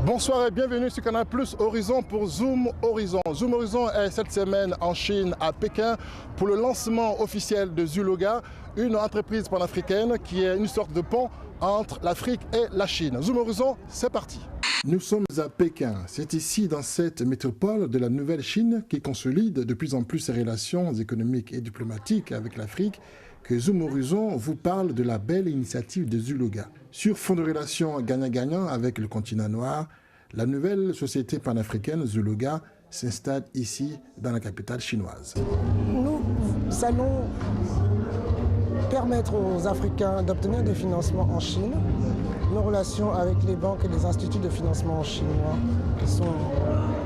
Bonsoir et bienvenue sur Canal Plus Horizon pour Zoom Horizon. Zoom Horizon est cette semaine en Chine, à Pékin, pour le lancement officiel de Zuluga, une entreprise panafricaine qui est une sorte de pont entre l'Afrique et la Chine. Zoom Horizon, c'est parti. Nous sommes à Pékin. C'est ici, dans cette métropole de la nouvelle Chine, qui consolide de plus en plus ses relations économiques et diplomatiques avec l'Afrique, que Zoom Horizon vous parle de la belle initiative de Zuluga. Sur fond de relations gagnant-gagnant avec le continent noir, la nouvelle société panafricaine Zuluga s'installe ici, dans la capitale chinoise. Nous allons permettre aux Africains d'obtenir des financements en Chine. Nos relations avec les banques et les instituts de financement chinois sont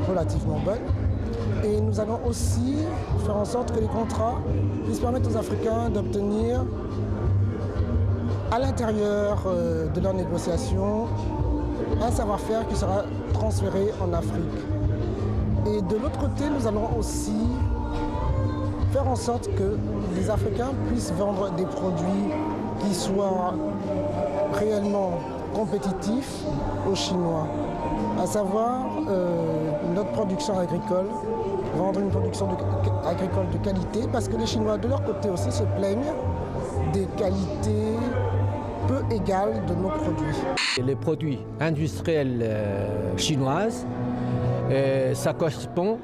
relativement bonnes. Et nous allons aussi faire en sorte que les contrats puissent permettre aux Africains d'obtenir à l'intérieur de leurs négociations un savoir-faire qui sera transféré en Afrique. Et de l'autre côté, nous allons aussi faire en sorte que les Africains puissent vendre des produits qui soient réellement compétitifs aux Chinois, à savoir notre production agricole, vendre une production agricole de qualité, parce que les Chinois de leur côté aussi se plaignent des qualités peu égales de nos produits. Les produits industriels chinoises, ça correspond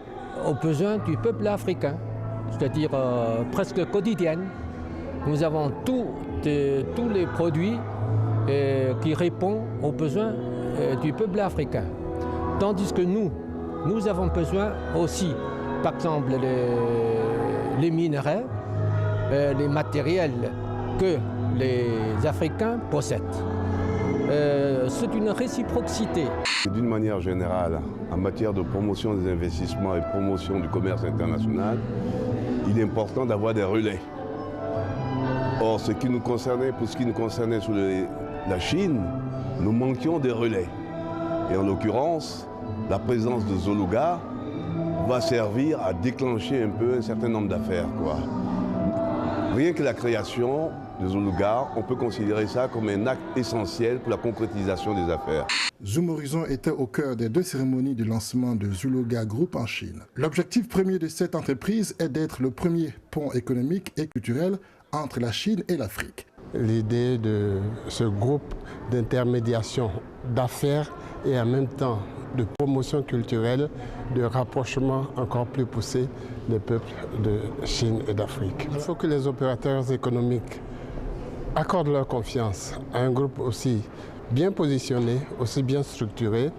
aux besoins du peuple africain, c'est-à-dire presque quotidienne. Nous avons tous les produits qui répondent aux besoins du peuple africain. Tandis que nous avons besoin aussi, par exemple, les minerais, les matériels que les Africains possèdent. C'est une réciprocité. D'une manière générale, en matière de promotion des investissements et promotion du commerce international, il est important d'avoir des relais. Or, pour ce qui nous concernait sur la Chine, nous manquions des relais. Et en l'occurrence, la présence de Zuluga va servir à déclencher un peu un certain nombre d'affaires, Rien que la création de Zuluga, on peut considérer ça comme un acte essentiel pour la concrétisation des affaires. Zoom Horizon était au cœur des deux cérémonies de lancement de Zuluga Group en Chine. L'objectif premier de cette entreprise est d'être le premier pont économique et culturel entre la Chine et l'Afrique. L'idée de ce groupe d'intermédiation d'affaires et en même temps de promotion culturelle, de rapprochement encore plus poussé des peuples de Chine et d'Afrique. Il faut que les opérateurs économiques accordent leur confiance à un groupe aussi bien positionné, aussi bien structuré,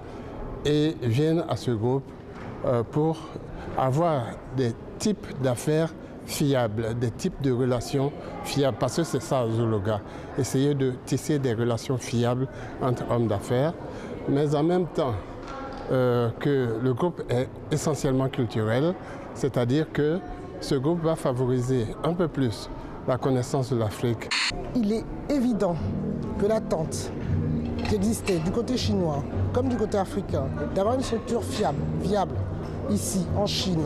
et viennent à ce groupe pour avoir des types d'affaires fiables, des types de relations fiables, parce que c'est ça Zuluga, essayer de tisser des relations fiables entre hommes d'affaires, mais en même temps que le groupe est essentiellement culturel, c'est-à-dire que ce groupe va favoriser un peu plus la connaissance de l'Afrique. Il est évident que l'attente qui existait du côté chinois comme du côté africain d'avoir une structure fiable, viable, ici en Chine,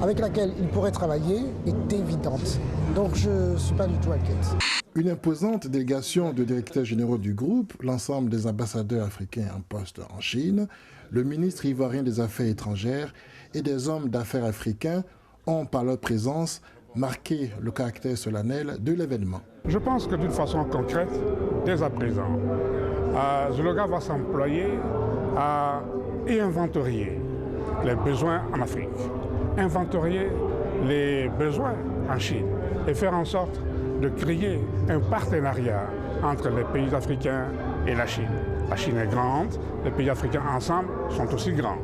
avec laquelle il pourrait travailler, est évidente. Donc je ne suis pas du tout inquiète. Une imposante délégation de directeurs généraux du groupe, l'ensemble des ambassadeurs africains en poste en Chine, le ministre ivoirien des Affaires étrangères et des hommes d'affaires africains ont, par leur présence, marqué le caractère solennel de l'événement. Je pense que d'une façon concrète, dès à présent, Zuluga va s'employer à inventorier les besoins en Afrique, inventorier les besoins en Chine et faire en sorte de créer un partenariat entre les pays africains et la Chine. La Chine est grande, les pays africains ensemble sont aussi grands.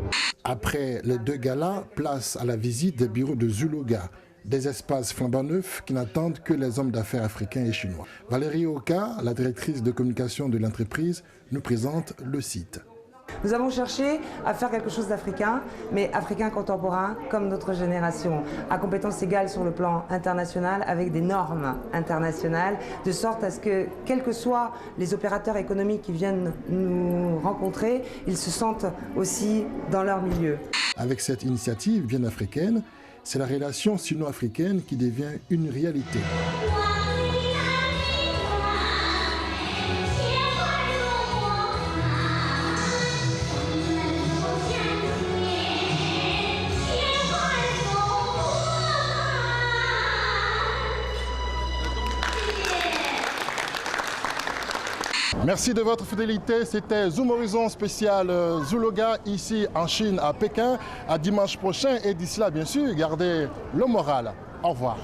Après les deux galas, place à la visite des bureaux de Zuluga, des espaces flambant neufs qui n'attendent que les hommes d'affaires africains et chinois. Valérie Oka, la directrice de communication de l'entreprise, nous présente le site. Nous avons cherché à faire quelque chose d'africain, mais africain contemporain comme notre génération, à compétences égales sur le plan international avec des normes internationales, de sorte à ce que, quels que soient les opérateurs économiques qui viennent nous rencontrer, ils se sentent aussi dans leur milieu. Avec cette initiative bien africaine, c'est la relation sino-africaine qui devient une réalité. Merci de votre fidélité. C'était Zoom Horizon spécial Zoologa ici en Chine, à Pékin. À dimanche prochain. Et d'ici là, bien sûr, gardez le moral. Au revoir.